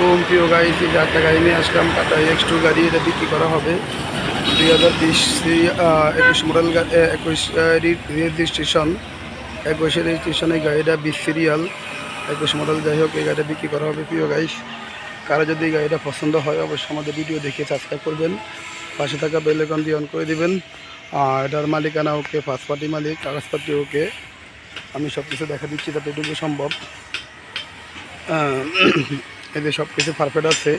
আলাইকুম প্রিয় গাইস, এই যে একটা গাড়ি নিয়ে আসলাম, টাটা X2 গাড়ি। এটা বিক্রি করা হবে 2020 21 মডেল, 21 রেজিস্ট্রেশন, 21 রেজিস্ট্রেশন। এই গাড়িটা 20 সিরিয়াল, 21 মডেল। যাই হোক, এই গাড়িটা বিক্রি করা হবে প্রিয় গাইস। কারো যদি এই গাড়িটা পছন্দ হয় অবশ্যই আমাদের ভিডিও দেখে সাবস্ক্রাইব করবেন, পাশে থাকা বেল আইকন দিয়ে অন করে দেবেন। এটার মালিকানা ওকে, ফার্স্ট পার্টি মালিক, কাগজপাতি ওকে। আমি সব কিছু দেখা দিচ্ছি যাতে এটুকু সম্ভব। এদের সব কিছু পারফেক্ট আছে।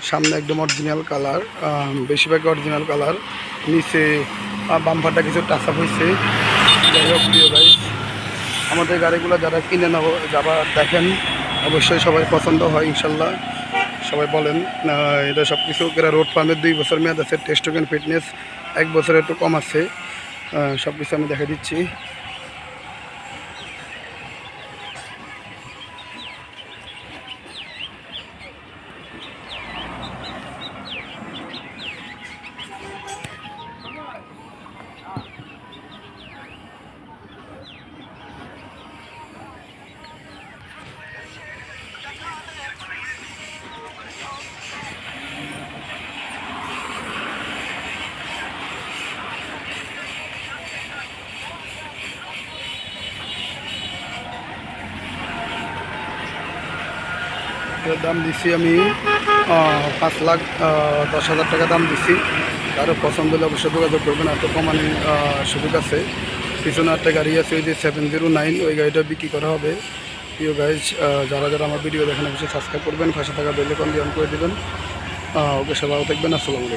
সামনে একদম অরিজিনাল কালার, বেশিরভাগ অরিজিনাল কালার। নিচে বাম্পারটা কিছু টাচ আপ হয়েছে। যাই হোক প্রিয় গাইস, আমাদের গাড়িগুলো যারা কিনে যারা দেখেন অবশ্যই সবাই পছন্দ হয় ইনশাল্লাহ। সবাই বলেন। এটা সব কিছু রোড ফার্মের 2 বছর মেয়াদ আছে, টেস্ট টোকেন ফিটনেস 1 বছর একটু কম আছে। সব কিছু আমি দেখা দিচ্ছি। এর দাম দিচ্ছি আমি 5,10,000 টাকা দাম দিচ্ছি। কারো পছন্দ হলে অবশ্যই যোগাযোগ করবেন, এত কমানোর সুযোগ আছে। পিছনে একটা গাড়ি আছে, ওই যে 709, ওই গাড়িটা বিক্রি করা হবে প্রিয় গাইজ। যারা যারা আমার ভিডিও দেখেন অবশ্যই সাবস্ক্রাইব করবেন, পাশে থাকা বেল আইকন দিয়ে অন করে দেবেন। ওকে, সবাই থাকবেন। আসসালামু আলাইকুম।